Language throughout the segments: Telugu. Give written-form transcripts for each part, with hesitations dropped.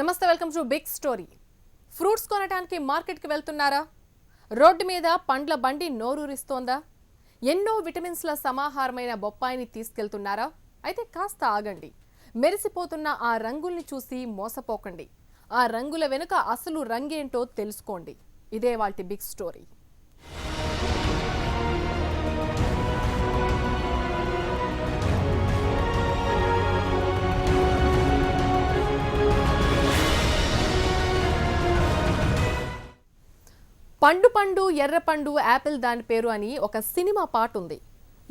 నమస్తే, welcome to big story. Fruits కొనడానికి మార్కెట్కి వెళ్తున్నారా? రోడ్డు మీద పండ్ల బండి నోరూరిస్తోందా? ఎన్నో విటమిన్స్ల సమాహారమైన బొప్పాయిని తీసుకెళ్తున్నారా? అయితే కాస్త ఆగండి. మెరిసిపోతున్న ఆ రంగుల్ని చూసి మోసపోకండి. ఆ రంగుల వెనుక అసలు రంగేంటో తెలుసుకోండి. ఇదే వాటి బిగ్ స్టోరీ. పండు పండు ఎర్రపండు యాపిల్ దాని పేరు అని ఒక సినిమా పాట ఉంది.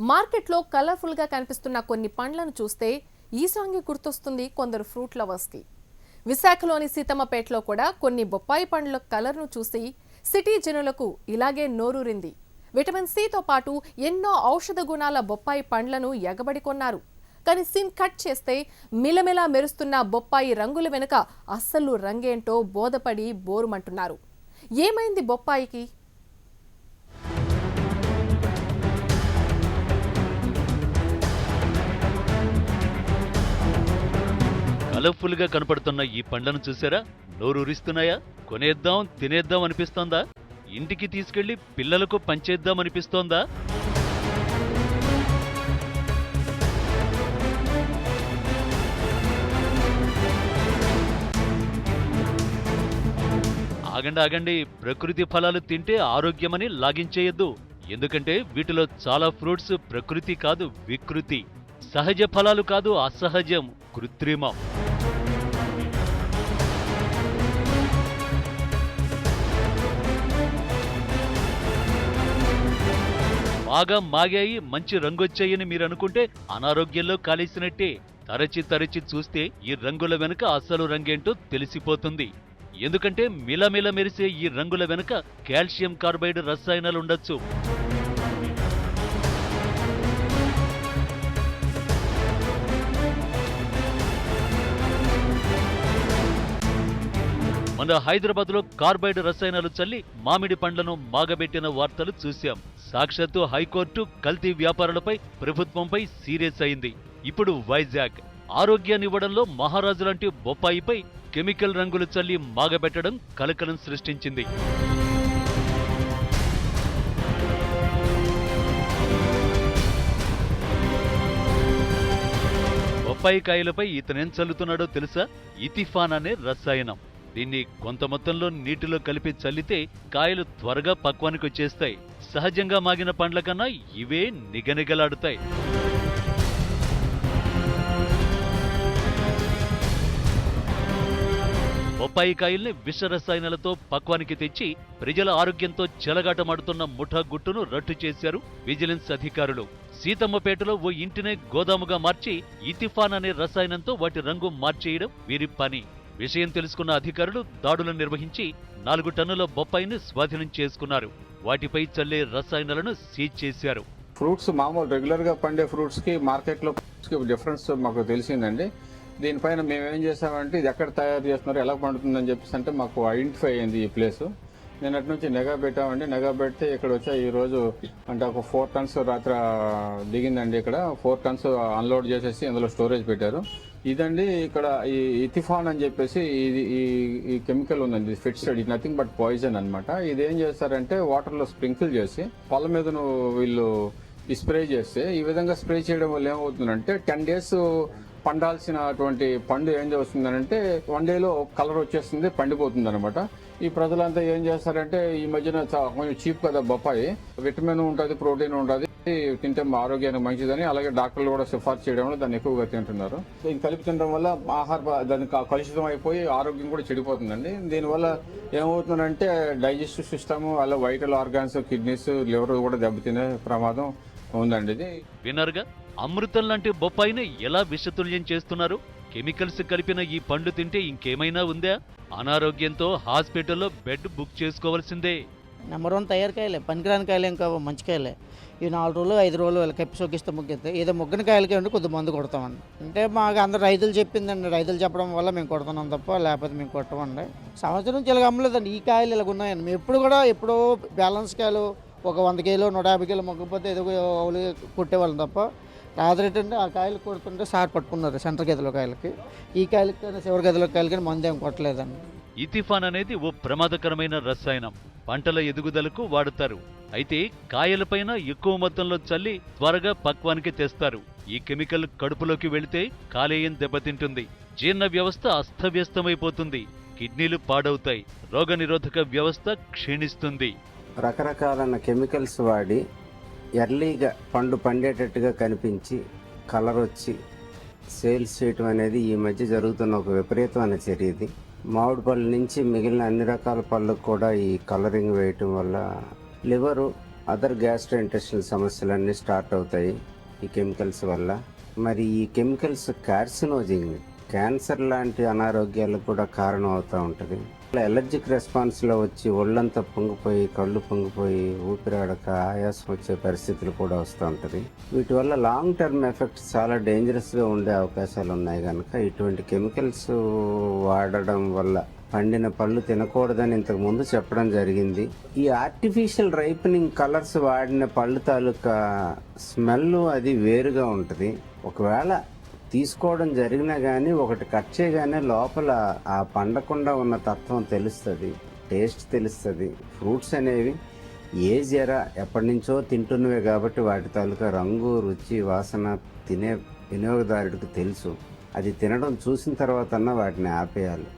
మార్కెట్లో కలర్ఫుల్గా కనిపిస్తున్న కొన్ని పండ్లను చూస్తే ఈ సాంగ్ గుర్తొస్తుంది కొందరు ఫ్రూట్ లవర్స్కి. విశాఖలోని సీతమ్మపేటలో కూడా కొన్ని బొప్పాయి పండ్ల కలర్ను చూసి సిటీ జనులకు ఇలాగే నోరూరింది. విటమిన్ సితో పాటు ఎన్నో ఔషధ గుణాల బొప్పాయి పండ్లను ఎగబడి కొన్నారు. కానీ సీన్ కట్ చేస్తే మిలమిలా మెరుస్తున్న బొప్పాయి రంగుల వెనుక అస్సలు రంగేంటో బోధపడి బోరుమంటున్నారు. ఏమైంది బొప్పాయికి? కలర్ఫుల్ గా కనపడుతున్న ఈ పండ్లను చూసారా? నోరూరిస్తున్నాయా? కొనేద్దాం తినేద్దాం అనిపిస్తోందా? ఇంటికి తీసుకెళ్లి పిల్లలకు పంచేద్దాం అనిపిస్తోందా? ఆగండి, ప్రకృతి ఫలాలు తింటే ఆరోగ్యమని లాగించేయద్దు. ఎందుకంటే వీటిలో చాలా ఫ్రూట్స్ ప్రకృతి కాదు, వికృతి. సహజ ఫలాలు కాదు, అసహజం, కృత్రిమం. బాగా మాగాయి, మంచి రంగొచ్చాయని మీరనుకుంటే అనారోగ్యంలో కాలేసినట్టే. తరచి చూస్తే ఈ రంగుల వెనుక అసలు రంగేంటో తెలిసిపోతుంది. ఎందుకంటే మిలమిల మెరిసే ఈ రంగుల వెనుక కాల్షియం కార్బైడ్ రసాయనాలుండొచ్చు. మన హైదరాబాద్లో కార్బైడ్ రసాయనాలు చల్లి మామిడి పండ్లను మాగబెట్టిన వార్తలు చూశాం. సాక్షాత్తు హైకోర్టు కల్తీ వ్యాపారులపై, ప్రభుత్వంపై సీరియస్ అయింది. ఇప్పుడు వైజాగ్ ఆరోగ్యాన్నివ్వడంలో మహారాజు లాంటి బొప్పాయిపై కెమికల్ రంగులు చల్లి మాగబెట్టడం కలకలం సృష్టించింది. బొప్పాయి కాయలపై ఇతనేం చల్లుతున్నాడో తెలుసా? ఇథిఫాన్ అనే రసాయనం. దీన్ని కొంత మొత్తంలో నీటిలో కలిపి చల్లితే కాయలు త్వరగా పక్వానికి వచ్చేస్తాయి. సహజంగా మాగిన పండ్ల కన్నా ఇవే నిగనిగలాడుతాయి. బొప్పాయి కాయల్ని విష రసాయనాలతో పక్వానికి తెచ్చి ప్రజల ఆరోగ్యంతో చెలగాటమాడుతున్న ముఠా గుట్టును రట్టు చేశారు విజిలెన్స్ అధికారులు. సీతమ్మపేటలో ఓ ఇంటినే గోదాముగా మార్చి ఇథిఫాన్ అనే రసాయనంతో వాటి రంగు మార్చేయడం వీరి పని. విషయం తెలుసుకున్న అధికారులు దాడులను నిర్వహించి 4 టన్నుల బొప్పాయిని స్వాధీనం చేసుకున్నారు. వాటిపై చల్లే రసాయనాలను సీజ్ చేశారు. ఫ్రూట్స్ మామూలు రెగ్యులర్ గా పండే ఫ్రూట్స్ కి మార్కెట్ లో డిఫరెన్స్ మాకు తెలిసిందండి. దీనిపైన మేము ఏం చేసామంటే ఇది ఎక్కడ తయారు చేస్తున్నారు, ఎలా పండుతుందని చెప్పేసి అంటే మాకు ఐడెంటిఫై అయింది ఈ ప్లేస్. నిన్నటి నుంచి నిఘా పెట్టామండి. నిఘా పెడితే ఇక్కడ వచ్చా ఈరోజు అంటే ఒక 4 టన్స్ రాత్రి దిగిందండి. ఇక్కడ 4 టన్స్ అన్లోడ్ చేసేసి అందులో స్టోరేజ్ పెట్టారు. ఇదండి ఇక్కడ ఈ ఇథిఫాన్ అని చెప్పేసి ఇది ఈ కెమికల్ ఉందండి. ఫిట్స్టెడ్, ఇది నథింగ్ బట్ పాయిజన్ అనమాట. ఇది ఏం చేస్తారంటే వాటర్లో స్ప్రింకిల్ చేసి పొల మీద వీళ్ళు స్ప్రే చేస్తే, ఈ విధంగా స్ప్రే చేయడం వల్ల ఏమవుతుందంటే 10 days పండాల్సినటువంటి పండు ఏం చేస్తుందనంటే 1 day కలర్ వచ్చేస్తుంది, పండిపోతుంది అనమాట. ఈ ప్రజలంతా ఏం చేస్తారంటే ఈ మధ్యన కొంచెం చీప్ కదా బొప్పాయి, విటమిన్ ఉంటుంది, ప్రోటీన్ ఉంటుంది, తింటే ఆరోగ్యానికి మంచిదని, అలాగే డాక్టర్లు కూడా సిఫార్సు చేయడం వల్ల దాన్ని ఎక్కువగా తింటున్నారు. దీన్ని కలిపి తినడం వల్ల దానికి కలుషితం అయిపోయి ఆరోగ్యం కూడా చెడిపోతుందండి. దీనివల్ల ఏమవుతుందంటే డైజెస్టివ్ సిస్టమ్, అలా వైటల్ ఆర్గాన్స్, కిడ్నీస్, లివర్ కూడా దెబ్బతినే ప్రమాదం ఉందండి. ఇది వినర్గా అమృతం లాంటి బొప్పాయిని ఎలా విషతుల్యం చేస్తున్నారు? కెమికల్స్ కలిపిన ఈ పండు తింటే ఇంకేమైనా ఉందా? అనారోగ్యంతో హాస్పిటల్లో బెడ్ బుక్ చేసుకోవాల్సిందే. నెంబర్ 1 తయారు కాయలే, పనికిరాని కాయలే, ఇంకా మంచి కాయలే. ఈ 4 రోజులు 5 రోజులు వీళ్ళకి కప్పి సోకిస్తే ముగ్గితే ఏదో ముగ్గిన కాయలకే ఉండి కొద్ది మందు కొడతామండి. అంటే మాకు అందరు రైతులు చెప్పిందండి, రైతులు చెప్పడం వల్ల మేము కొడుతున్నాం తప్ప లేకపోతే మేము కొట్టమండి. సంవత్సరం నుంచి ఇలాగ అమ్మలేదండి. ఈ కాయలు ఇలాగ ఉన్నాయండి. మేము ఎప్పుడు కూడా ఎప్పుడో బ్యాలెన్స్ కాయలు ఒక 100 కిలో 150 కిలో మొగ్గపోతే ఏదో కొట్టేవాళ్ళం తప్ప రాత్రేటంటే ఆ కాయలు కొడుతుంటే సార్ పట్టుకున్నారు సెంటర్ గదిలో కాయలకి. ఈ కాయలకి కానీ చివరి గదిలో కాయలు కానీ మందు ఏం కొట్టలేదండి. ఇథిఫాన్ అనేది ఓ ప్రమాదకరమైన రసాయనం. పంటల ఎదుగుదలకు వాడుతారు. అయితే కాయలపైన ఎక్కువ మొత్తంలో చల్లి త్వరగా పక్వానికి తెస్తారు. ఈ కెమికల్ కడుపులోకి వెళితే కాలేయం దెబ్బతింటుంది. జీర్ణ వ్యవస్థ అస్తవ్యస్తమైపోతుంది. కిడ్నీలు పాడవుతాయి. రోగనిరోధక వ్యవస్థ క్షీణిస్తుంది. రకరకాలైన కెమికల్స్ వాడి ఎర్లీగా పండు పండేటట్టుగా కనిపించి కలర్ వచ్చి సేల్స్ చేయటం అనేది ఈ మధ్య జరుగుతున్న ఒక విపరీతమైన చర్య ఇది. మామిడి పళ్ళ నుంచి మిగిలిన అన్ని రకాల పళ్ళకు కూడా ఈ కలరింగ్ వేయటం వల్ల లివరు అదర్ గ్యాస్ట్రోఇంటెస్టినల్ సమస్యలన్నీ స్టార్ట్ అవుతాయి ఈ కెమికల్స్ వల్ల. మరి ఈ కెమికల్స్ కార్సినోజెన్, క్యాన్సర్ లాంటి అనారోగ్యాలకు కూడా కారణం అవుతూ ఉంటుంది. ఎలర్జిక్ రెస్పాన్స్లో వచ్చి ఒళ్ళంతా పొంగిపోయి కళ్ళు పొంగిపోయి ఊపిరాడక ఆయాసం వచ్చే పరిస్థితులు కూడా వస్తూ ఉంటుంది. వీటి వల్ల లాంగ్ టర్మ్ ఎఫెక్ట్స్ చాలా డేంజరస్గా ఉండే అవకాశాలు ఉన్నాయి కనుక ఇటువంటి కెమికల్స్ వాడడం వల్ల పండిన పళ్ళు తినకూడదని ఇంతకు ముందు చెప్పడం జరిగింది. ఈ ఆర్టిఫిషియల్ రైపనింగ్ కలర్స్ వాడిన పళ్ళు తాలూకా స్మెల్ అది వేరుగా ఉంటుంది. ఒకవేళ తీసుకోవడం జరిగినా కానీ ఒకటి కట్ చేయగానే లోపల ఆ పండకుండా ఉన్న తత్వం తెలుస్తుంది, టేస్ట్ తెలుస్తుంది. ఫ్రూట్స్ అనేవి ఏజ్ ఎరా ఎప్పటి నుంచో తింటున్నవే కాబట్టి వాటి తాలూకా రంగు రుచి వాసన తినే వినియోగదారుడికి తెలుసు. అది తినడం చూసిన తర్వాత వాటిని ఆపేయాలి.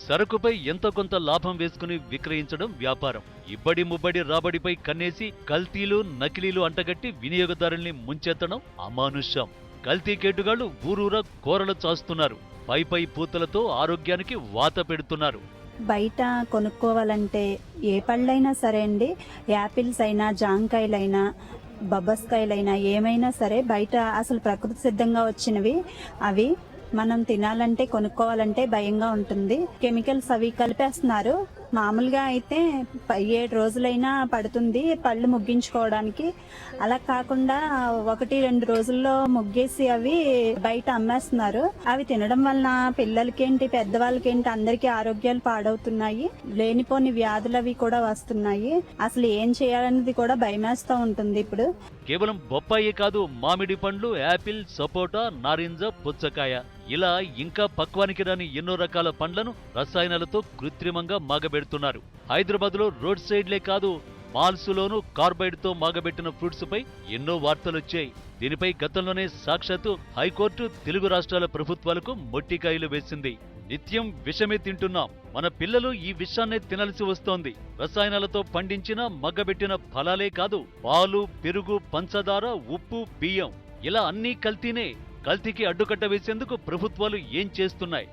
సరుకుపై ఎంతో కొంత లాభం వేసుకుని విక్రయించడం వ్యాపారం. ఇబ్బడి ముబ్బడి రాబడిపై కన్నేసి కల్తీలు నకిలీలు అంటగట్టి వినియోగదారుల్ని ముంచెత్తడం అమానుషం. కల్తీ కేటుగాళ్లు ఊరూరా కూరలు చాస్తున్నారు. పై పూతలతో ఆరోగ్యానికి వాత పెడుతున్నారు. బయట కొనుక్కోవాలంటే ఏ పళ్ళైనా సరే అండి, యాపిల్స్ అయినా జాంకాయలైనా బబ్బస్కాయలైనా ఏమైనా సరే బయట అసలు ప్రకృతి సిద్ధంగా వచ్చినవి అవి మనం తినాలంటే కొనుక్కోవాలంటే భయంగా ఉంటుంది. కెమికల్స్ అవి కలిపేస్తున్నారు. మామూలుగా అయితే 7 రోజులైనా పడుతుంది పళ్ళు ముగ్గించుకోవడానికి. అలా కాకుండా 1-2 రోజుల్లో ముగ్గేసి అవి బయట అమ్మేస్తున్నారు. అవి తినడం వలన పిల్లలకేంటి పెద్దవాళ్ళకేంటి అందరికీ ఆరోగ్యాలు పాడవుతున్నాయి. లేనిపోని వ్యాధులు అవి కూడా వస్తున్నాయి. అసలు ఏం చేయాలనేది కూడా భయమేస్తూ ఉంటుంది. ఇప్పుడు కేవలం బొప్పాయి కాదు, మామిడి పండ్లు, యాపిల్, సపోటా, నారింజ, పుచ్చకాయ ఇలా ఇంకా పక్వానికి రాని ఎన్నో రకాల పండ్లను రసాయనాలతో కృత్రిమంగా మాగబెడుతున్నారు. హైదరాబాద్లో రోడ్ సైడ్లే కాదు, మాల్సులోనూ కార్బైడ్తో మాగబెట్టిన ఫ్రూట్స్ పై ఎన్నో వార్తలొచ్చాయి. దీనిపై గతంలోనే సాక్షాత్తు హైకోర్టు తెలుగు రాష్ట్రాల ప్రభుత్వాలకు మొట్టికాయలు వేసింది. నిత్యం విషమే తింటున్నాం, మన పిల్లలు ఈ విషాన్నే తినాల్సి వస్తోంది. రసాయనాలతో పండించిన మగ్గబెట్టిన ఫలాలే కాదు, పాలు, పెరుగు, పంచదార, ఉప్పు, బియ్యం ఇలా అన్నీ కల్తీనే. కల్తీకి అడ్డుకట్ట వేసేందుకు ప్రభుత్వాలు ఏం చేస్తున్నాయి?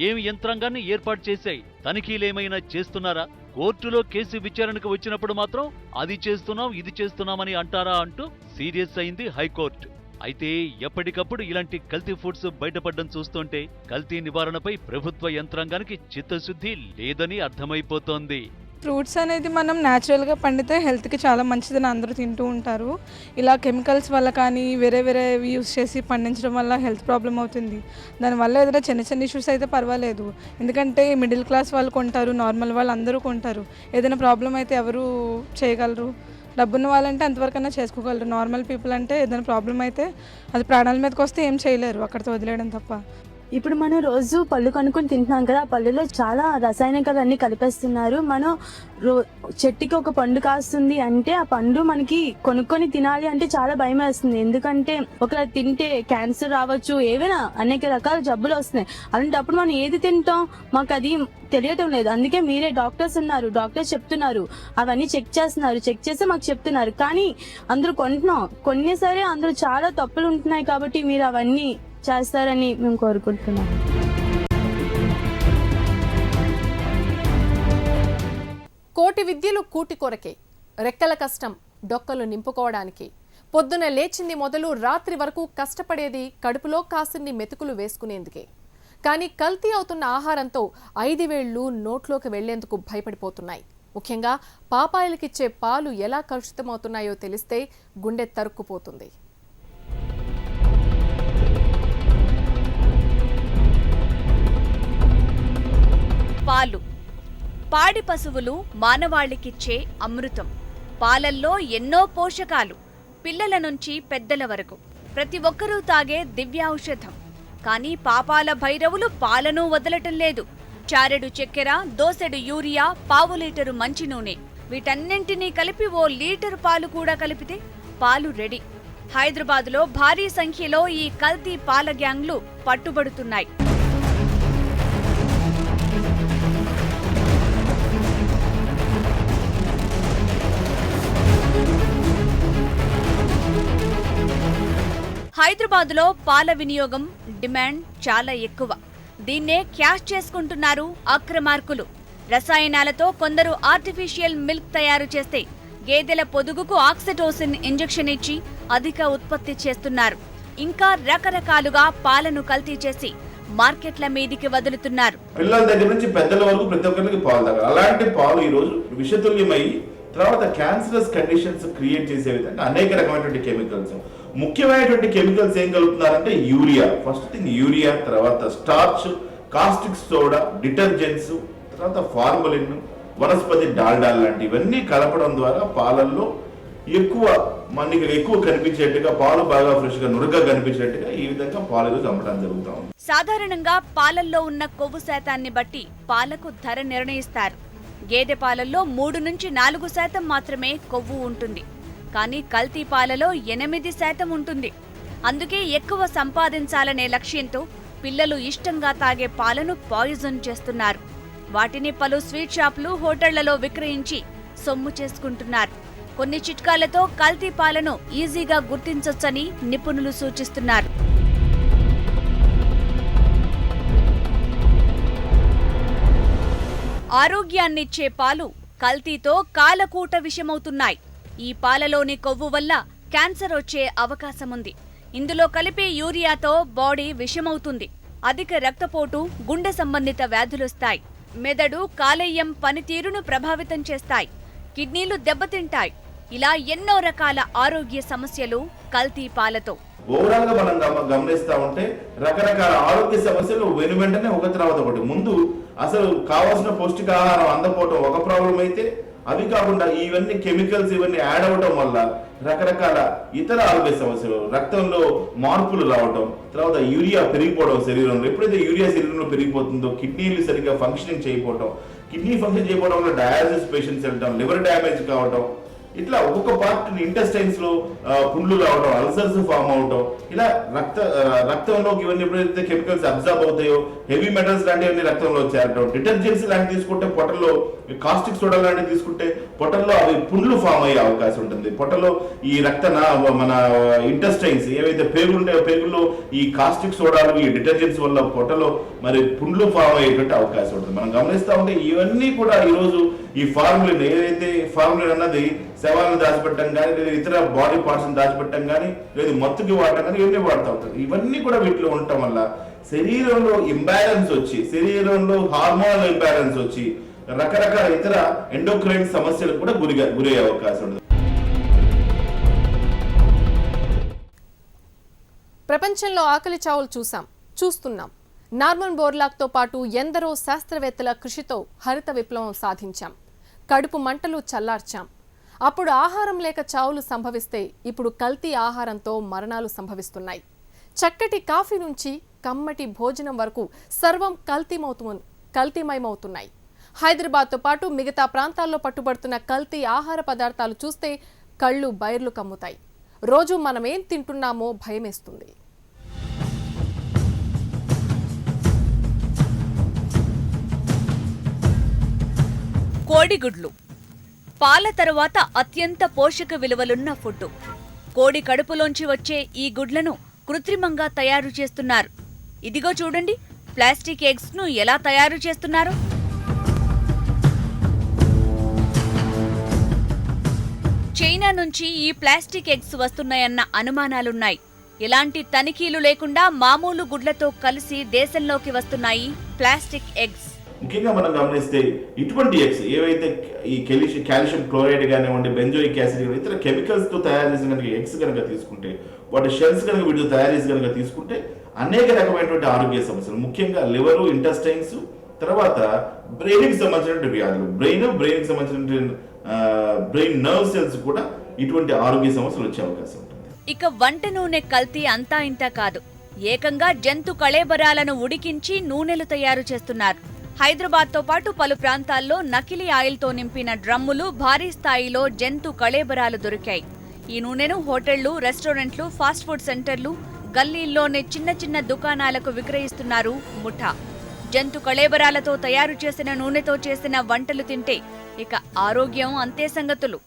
ఏమి యంత్రాంగాన్ని ఏర్పాటు చేశాయి? తనిఖీలేమైనా చేస్తున్నారా? కోర్టులో కేసు విచారణకు వచ్చినప్పుడు మాత్రం అది చేస్తున్నాం ఇది చేస్తున్నామని అంటారా అంటూ సీరియస్ అయింది హైకోర్టు. అయితే ఎప్పటికప్పుడు ఇలాంటి కల్తీ ఫుడ్స్ బయటపడడం చూస్తుంటే కల్తీ నివారణపై ప్రభుత్వ యంత్రాంగానికి చిత్తశుద్ధి లేదని అర్థమైపోతోంది. ఫ్రూట్స్ అనేది మనం న్యాచురల్గా పండితే హెల్త్కి చాలా మంచిదని అందరూ తింటూ ఉంటారు. ఇలా కెమికల్స్ వల్ల కానీ వేరే యూస్ చేసి పండించడం వల్ల హెల్త్ ప్రాబ్లం అవుతుంది. దానివల్ల ఏదైనా చిన్న ఇష్యూస్ అయితే పర్వాలేదు, ఎందుకంటే మిడిల్ క్లాస్ వాళ్ళు కొంటారు, నార్మల్ వాళ్ళు అందరూ కొంటారు. ఏదైనా ప్రాబ్లం అయితే ఎవరు చేయగలరు? డబ్బున్న వాళ్ళంటే అంతవరకైనా చేసుకోగలరు. నార్మల్ పీపుల్ అంటే ఏదైనా ప్రాబ్లం అయితే అది ప్రాణాల మీదకి వస్తే ఏం చేయలేరు, అక్కడితో వదిలేయడం తప్ప. ఇప్పుడు మనం రోజు పళ్ళు కొనుక్కొని తింటున్నాం కదా, ఆ పళ్ళులో చాలా రసాయనికాలు అన్నీ కలిపేస్తున్నారు. మనం చెట్టుకి ఒక పండు కాస్తుంది అంటే ఆ పండు మనకి కొనుక్కొని తినాలి అంటే చాలా భయం వేస్తుంది. ఎందుకంటే ఒకవేళ తింటే క్యాన్సర్ రావచ్చు, ఏవైనా అనేక రకాల జబ్బులు వస్తున్నాయి. అలాంటప్పుడు మనం ఏది తింటాం మాకు అది తెలియటం లేదు. అందుకే మీరే డాక్టర్స్ ఉన్నారు, డాక్టర్స్ చెప్తున్నారు అవన్నీ చెక్ చేస్తున్నారు, చెక్ చేసి మాకు చెప్తున్నారు. కానీ అందరూ కొంటున్నాం, కొన్ని సరే అందరూ చాలా తప్పులు ఉంటున్నాయి. కాబట్టి మీరు అవన్నీ చేస్తారని మేము కోరుకుంటున్నాం. కోటి విద్యలు కూటి కొరకే, రెక్కల కష్టం డొక్కలు నింపుకోవడానికి. పొద్దున లేచింది మొదలు రాత్రి వరకు కష్టపడేది కడుపులో కాసిన్ని మెతుకులు వేసుకునేందుకే. కానీ కల్తీ అవుతున్న ఆహారంతో 5 వేళ్లు నోట్లోకి వెళ్లేందుకు భయపడిపోతున్నాయి. ముఖ్యంగా పాపాయిలకిచ్చే పాలు ఎలా కలుషితమవుతున్నాయో తెలిస్తే గుండె తరుక్కుపోతుంది. పాలు పాడి పశువులు మానవాళికిచ్చే అమృతం. పాలల్లో ఎన్నో పోషకాలు, పిల్లల నుంచి పెద్దల వరకు ప్రతి ఒక్కరూ తాగే దివ్యౌషధం. కానీ పాపాల భైరవులు పాలను వదలటం లేదు. చారెడు చక్కెర, దోసెడు యూరియా, పావు లీటరు మంచి నూనె, వీటన్నింటినీ కలిపి ఓ లీటరు పాలు కూడా కలిపితే పాలు రెడీ. హైదరాబాద్లో భారీ సంఖ్యలో ఈ కల్తీ పాల గ్యాంగ్లు పట్టుబడుతున్నాయి. హైదరాబాద్లో పాల వినియోగం, డిమాండ్ చాలా ఎక్కువ. దీన్నే క్యాష్ చేసుకుంటున్నారు అక్రమార్కులు. రసాయనాలతో కొందరు ఆర్టిఫిషియల్ మిల్క్ తయారు చేస్తే గేదెల పొదుగుకు ఆక్సిటోసిన్ ఇంజెక్షన్ ఇచ్చి అధిక ఉత్పత్తి చేస్తున్నారు. ఇంకా రకరకాలుగా పాలను కల్తీ చేసి మార్కెట్ల మీదికి వదులుతున్నారు. పిల్లల దగ్గర నుంచి పెద్దల వరకు ప్రతి ఒక్కరికి పాలు తాగాలి. అలాంటి పాలు ఈ రోజు విషతుల్యమై తర్వాత క్యాన్సరస్ కండిషన్స్ క్రియేట్ చేసే విధంగా అనేక రకమైనటువంటి కెమికల్స్, ముఖ్యమైనటువంటి కెమికల్స్ ఏం కలుపుతున్నారంటే యూరియా, ఫస్ట్ థింగ్ యూరియా, తర్వాత స్టార్చ్, కాస్టిక్ సోడా, డిటర్జెంట్స్, తర్వాత ఫార్మలిన్, వనస్పతి డాల్డా లాంటివన్నీ కలపడం ద్వారా పాలల్లో మనకి ఎక్కువ కనిపించేట్టుగా, పాలు బాగా ఫ్రెష్ గా నురగా కనిపించేట్టుగా ఈ విధంగా పాలు అమ్మడం జరుగుతా ఉంది. సాధారణంగా పాలల్లో ఉన్న కొవ్వు శాతాన్ని బట్టి పాలకు ధర నిర్ణయిస్తారు. గేదె పాలల్లో 3 నుంచి 4% మాత్రమే కొవ్వు ఉంటుంది. కానీ కల్తీ పాలలో 8% ఉంటుంది. అందుకే ఎక్కువ సంపాదించాలనే లక్ష్యంతో పిల్లలు ఇష్టంగా తాగే పాలను పాయిజన్ చేస్తున్నారు. వాటిని పలు స్వీట్ షాపులు, హోటళ్లలో విక్రయించి సొమ్ము చేసుకుంటున్నారు. కొన్ని చిట్కాలతో కల్తీ పాలను ఈజీగా గుర్తించొచ్చని నిపుణులు సూచిస్తున్నారు. ఆరోగ్యాన్నిచ్చే పాలు కల్తీతో కాలకూట విషమవుతున్నాయి. ఈ పాలలోని కొవ్వు వల్ల క్యాన్సర్ వచ్చే అవకాశముంది. ఇందులో కలిపే యూరియాతో బాడీ విషమవుతుంది. అధిక రక్తపోటు, గుండె సంబంధిత వ్యాధులొస్తాయి. మెదడు, కాలేయం పనితీరును ప్రభావితం చేస్తాయి. కిడ్నీలు దెబ్బతింటాయి. ఇలా ఎన్నో రకాల ఆరోగ్య సమస్యలు కల్తీ పాలతో. ఓవరాల్ గా మనం గమనిస్తా ఉంటే రకరకాల ఆరోగ్య సమస్యలు వెనువెంటనే ఒక తర్వాత ఒకటి. ముందు అసలు కావాల్సిన పౌష్టికాహారం అందకపోవడం ఒక ప్రాబ్లం అయితే, అవి కాకుండా ఇవన్నీ కెమికల్స్ ఇవన్నీ యాడ్ అవడం వల్ల రకరకాల ఇతర ఆరోగ్య సమస్యలు, రక్తంలో మార్పులు రావడం, తర్వాత యూరియా పెరిగిపోవడం శరీరంలో. ఎప్పుడైతే యూరియా శరీరంలో పెరిగిపోతుందో కిడ్నీలు సరిగ్గా ఫంక్షనింగ్ చేయకపోవడం, కిడ్నీ ఫంక్షన్ చేయకపోవడం వల్ల డయాలసిస్ పేషెంట్స్ వెళ్ళడం, లివర్ డ్యామేజ్ కావడం, ఇట్లా ఒక్కొక్క పార్ట్ ఇంటెస్టైన్స్ లో పుండ్లు రావడం, అల్సర్స్ ఫామ్ అవడం, ఇలా రక్తంలోకి ఇవన్నీ ఎప్పుడైతే కెమికల్స్ అబ్జర్వ్ అవుతాయో, హెవీ మెటల్స్ లాంటివన్నీ రక్తంలో చేరడం, డిటర్జెంట్స్ లాంటివి తీసుకుంటే పొట్టలో, కాస్టిక్ సోడా లాంటివి తీసుకుంటే పొట్టలో అవి పుండ్లు ఫామ్ అయ్యే అవకాశం ఉంటుంది. పొట్టలో ఈ మన ఇంటెస్టైన్స్ ఏవైతే పేగులు ఉంటాయో పేగుల్లో ఈ కాస్టిక్ సోడాలు, ఈ డిటర్జెంట్స్ వల్ల పొట్టలో మరి పుండ్లు ఫామ్ అయ్యేటువంటి అవకాశం ఉంటుంది. మనం గమనిస్తూ ఉంటే ఇవన్నీ కూడా ఈరోజు ఈ ఫార్ములిన్, ఏదైతే ఫార్ములిన్ అన్నది శవాలను దాచిపెట్టడం కానీ, లేదా ఇతర బాడీ పార్ట్స్ దాచిపెట్టడం కానీ, లేదా మత్తుకి వాడటం కానీ ఇవన్నీ వాడుతూ ఉంటారు. ఇవన్నీ కూడా వీటిలో ఉండటం వల్ల శరీరంలో ఇంబ్యాలెన్స్ వచ్చి, శరీరంలో హార్మోనల్ ఇంబ్యాలెన్స్ వచ్చి రకరకాల ఇతర ఎండోక్రైన్ సమస్యలకు కూడా గురయ్యే అవకాశం ఉంది. ప్రపంచంలో ఆకలి చావులు చూస్తున్నాం. నార్మన్ బోర్లాగ్తో పాటు ఎందరో శాస్త్రవేత్తల కృషితో హరిత విప్లవం సాధించాం. కడుపు మంటలు చల్లార్చాం. అప్పుడు ఆహారం లేక చావులు సంభవిస్తే ఇప్పుడు కల్తీ ఆహారంతో మరణాలు సంభవిస్తున్నాయి. చక్కటి కాఫీ నుంచి కమ్మటి భోజనం వరకు సర్వం కల్తీమయమవుతున్నాయి. హైదరాబాద్తో పాటు మిగతా ప్రాంతాల్లో పట్టుబడుతున్న కల్తీ ఆహార పదార్థాలు చూస్తే కళ్ళు బైర్లు కమ్ముతాయి. రోజు మనమేం తింటున్నామో భయమేస్తుంది. కోడిగుడ్లు పాల తరువాత అత్యంత పోషక విలువలున్న ఫుడ్. కోడి కడుపులోంచి వచ్చే ఈ గుడ్లను కృత్రిమంగా తయారు చేస్తున్నారు. ఇదిగో చూడండి, ప్లాస్టిక్ ఎగ్స్ ను ఎలా తయారు చేస్తున్నారు. చైనా నుంచి ఈ ప్లాస్టిక్ ఎగ్స్ వస్తున్నాయన్న అనుమానాలున్నాయి. ఎలాంటి తనిఖీలు లేకుండా మామూలు గుడ్లతో కలిసి దేశంలోకి వస్తున్నాయి ప్లాస్టిక్ ఎగ్స్. ముఖ్యంగా మనం గమనిస్తే ఇటువంటి ఎగ్స్ ఏవైతే ఈ కాల్షియం క్లోరైడ్ కానివ్వండి, బెంజోయిక్ యాసిడ్, ఇతర కెమికల్స్ తో తయారు చేసిన ఎగ్స్ కనుక తీసుకుంటే, వాటి షెల్స్ కనుక వీటితో తయారు చేసి కనుక తీసుకుంటే అనేక రకమైనటువంటి ఆరోగ్య సమస్యలు, ముఖ్యంగా లివరు, ఇంటెస్టైన్స్, తర్వాత బ్రెయిన్కి సంబంధించినటువంటి వ్యాధులు, బ్రెయిన్కి సంబంధించిన బ్రెయిన్ నర్వ్ సెల్స్ కూడా ఇటువంటి ఆరోగ్య సమస్యలు వచ్చే అవకాశం ఉంటుంది. ఇక వంట నూనె కల్తీ అంతా ఇంతా కాదు, ఏకంగా జంతు కళేబరాలను ఉడికించి నూనెలు తయారు చేస్తున్నారు. హైదరాబాద్తో పాటు పలు ప్రాంతాల్లో నకిలీ ఆయిల్తో నింపిన డ్రమ్ములు, భారీ స్థాయిలో జంతు కళేబరాలు దొరికాయి. ఈ నూనెను హోటళ్లు, రెస్టారెంట్లు, ఫాస్ట్ ఫుడ్ సెంటర్లు, గల్లీల్లోని చిన్న చిన్న దుకాణాలకు విక్రయిస్తున్నారు ముఠా. జంతు కళేబరాలతో తయారు చేసిన నూనెతో చేసిన వంటలు తింటే ఇక ఆరోగ్యం అంతే సంగతులు.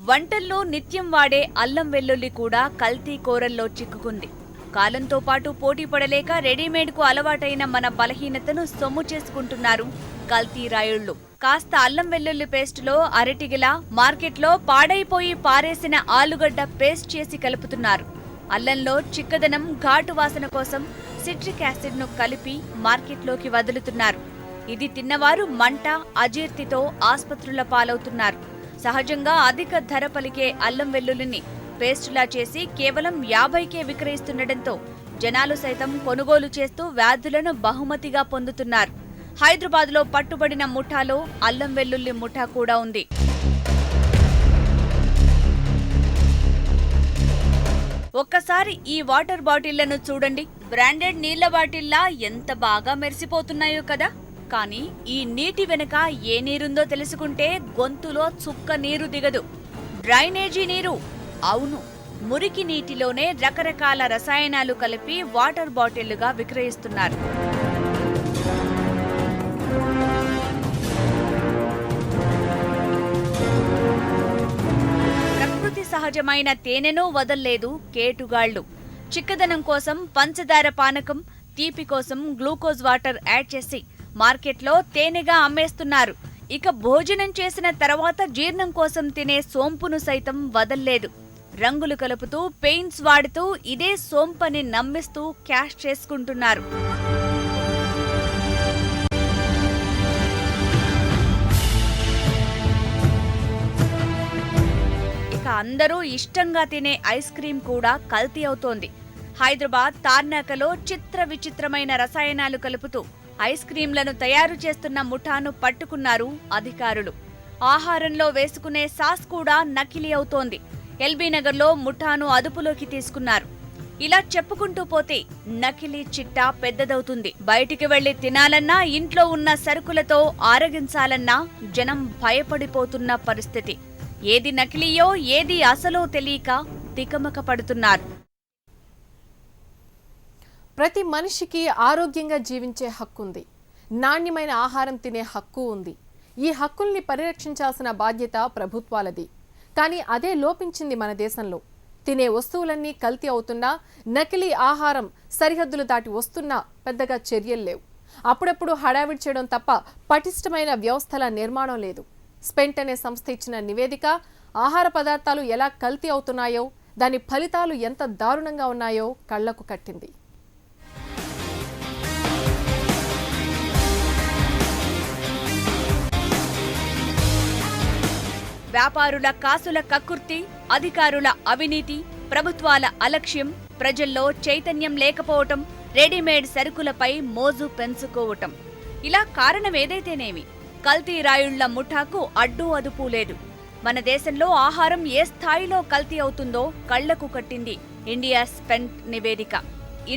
వంటల్లో నిత్యం వాడే అల్లం వెల్లుల్లి కూడా కల్తీ కోరల్లో చిక్కుకుంది. కాలంతో పాటు పోటీ పడలేక రెడీమేడ్కు అలవాటైన మన బలహీనతను సొమ్ము చేసుకుంటున్నారు కల్తీ రాయుళ్లు. కాస్త అల్లం వెల్లుల్లి పేస్టులో అరటిగిల, మార్కెట్లో పాడైపోయి పారేసిన ఆలుగడ్డ పేస్ట్ చేసి కలుపుతున్నారు. అల్లంలో చిక్కదనం, ఘాటు వాసన కోసం సిట్రిక్ యాసిడ్ను కలిపి మార్కెట్లోకి వదులుతున్నారు. ఇది తిన్నవారు మంట, అజీర్తితో ఆస్పత్రుల పాలవుతున్నారు. సహజంగా అధిక ధర పలికే అల్లం వెల్లుల్లిని పేస్టులా చేసి కేవలం 50కే విక్రయిస్తుండటంతో జనాలు సైతం కొనుగోలు చేస్తూ వ్యాధులను బహుమతిగా పొందుతున్నారు. హైదరాబాద్లో పట్టుబడిన ముఠాలో అల్లం వెల్లుల్లి ముఠా కూడా ఉంది. ఒక్కసారి ఈ వాటర్ బాటిళ్లను చూడండి. బ్రాండెడ్ నీళ్ల బాటిల్లా ఎంత బాగా మెరిసిపోతున్నాయో కదా. కానీ ఈ నీటి వెనుక ఏ నీరుందో తెలుసుకుంటే గొంతులో చుక్క నీరు దిగదు. డ్రైనేజీ నీరు. అవును, మురికి నీటిలోనే రకరకాల రసాయనాలు కలిపి వాటర్ బాటిళ్లుగా విక్రయిస్తున్నారు. ప్రకృతి సహజమైన తేనెను వదల్లేదు కేటుగాళ్లు. చిక్కదనం కోసం పంచదార పానకం, తీపి కోసం గ్లూకోజ్ వాటర్ యాడ్ చేసి మార్కెట్లో తేనెగా అమ్మేస్తున్నారు. ఇక భోజనం చేసిన తర్వాత జీర్ణం కోసం తినే సోంపును సైతం వదల్లేదు. రంగులు కలుపుతూ, పెయింట్స్ వాడుతూ ఇదే సోంపని నమ్మిస్తూ క్యాష్ చేసుకుంటున్నారు. ఇక అందరూ ఇష్టంగా తినే ఐస్ క్రీం కూడా కల్తీ అవుతోంది. హైదరాబాద్ తార్నాకలో చిత్ర విచిత్రమైన రసాయనాలు కలుపుతూ ఐస్ క్రీంలను తయారు చేస్తున్న ముఠాను పట్టుకున్నారు అధికారులు. ఆహారంలో వేసుకునే సాస్ కూడా నకిలీ అవుతోంది. ఎల్బీనగర్లో ముఠాను అదుపులోకి తీసుకున్నారు. ఇలా చెప్పుకుంటూ పోతే నకిలీ చిట్టా పెద్దదవుతుంది. బయటికి వెళ్లి తినాలన్నా, ఇంట్లో ఉన్న సరుకులతో ఆరగించాలన్నా జనం భయపడిపోతున్న పరిస్థితి. ఏది నకిలీయో ఏది అసలో తెలియక తికమక పడుతున్నారు. ప్రతి మనిషికి ఆరోగ్యంగా జీవించే హక్కు ఉంది. నాణ్యమైన ఆహారం తినే హక్కు ఉంది. ఈ హక్కుల్ని పరిరక్షించాల్సిన బాధ్యత ప్రభుత్వాలది. కానీ అదే లోపించింది మన దేశంలో. తినే వస్తువులన్నీ కల్తీ అవుతున్నా, నకిలీ ఆహారం సరిహద్దులు దాటి వస్తున్నా పెద్దగా చర్యలు లేవు. అప్పుడప్పుడు హడావిడి చేయడం తప్ప పటిష్టమైన వ్యవస్థల నిర్మాణం లేదు. స్పెంట్ అనే సంస్థ ఇచ్చిన నివేదిక ఆహార పదార్థాలు ఎలా కల్తీ అవుతున్నాయో, దాని ఫలితాలు ఎంత దారుణంగా ఉన్నాయో కళ్లకు కట్టింది. వ్యాపారుల కాసుల కక్కుర్తి, అధికారుల అవినీతి, ప్రభుత్వాల అలక్ష్యం, ప్రజల్లో చైతన్యం లేకపోవటం, రెడీమేడ్ సరుకులపై మోజు పెంచుకోవటం. ఇలా కారణం ఏదైతేనేమి, కల్తీ రాయుళ్ల ముఠాకు అడ్డు అదుపు లేదు. మన దేశంలో ఆహారం ఏ స్థాయిలో కల్తీ అవుతుందో కళ్లకు కట్టింది ఇండియా స్పెంట్ నివేదిక.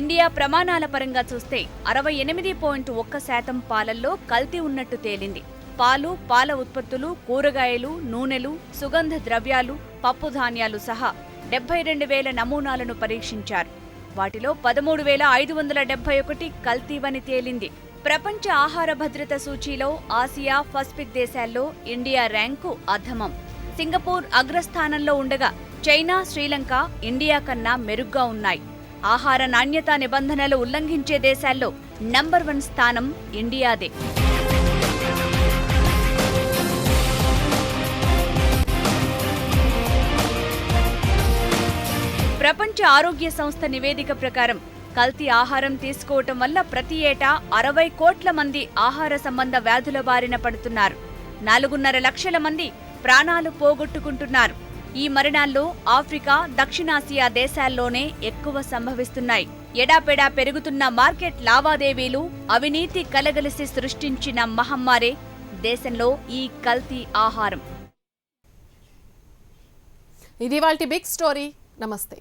ఇండియా ప్రమాణాల పరంగా చూస్తే 68.1% పాలల్లో కల్తీ ఉన్నట్టు తేలింది. పాలు, పాల ఉత్పత్తులు, కూరగాయలు, నూనెలు, సుగంధ ద్రవ్యాలు, పప్పు ధాన్యాలు సహా 72,000 నమూనాలను పరీక్షించారు. వాటిలో 13,571 కల్తీవని తేలింది. ప్రపంచ ఆహార భద్రత సూచీలో ఆసియా, పసిఫిక్ దేశాల్లో ఇండియా ర్యాంకు అధమం. సింగపూర్ అగ్రస్థానంలో ఉండగా చైనా, శ్రీలంక ఇండియా కన్నా మెరుగ్గా ఉన్నాయి. ఆహార నాణ్యతా నిబంధనలు ఉల్లంఘించే దేశాల్లో నంబర్ 1 స్థానం ఇండియాదే. ప్రపంచ ఆరోగ్య సంస్థ నివేదిక ప్రకారం కల్తీ ఆహారం తీసుకోవటం వల్ల ప్రతి ఏటా 60 కోట్ల మంది ఆహార సంబంధ వ్యాధుల బారిన పడుతున్నారు. 4.5 లక్షల మంది ప్రాణాలు పోగొట్టుకుంటున్నారు. ఈ మరణాల్లో ఆఫ్రికా, దక్షిణాసియా దేశాల్లోనే ఎక్కువ సంభవిస్తున్నాయి. ఎడాపెడా పెరుగుతున్న మార్కెట్ లావాదేవీలు, అవినీతి కలగలిసి సృష్టించిన మహమ్మారే దేశంలో ఈ కల్తీ ఆహారం. ఇది ఇవాల్టి బిగ్ స్టోరీ. నమస్తే.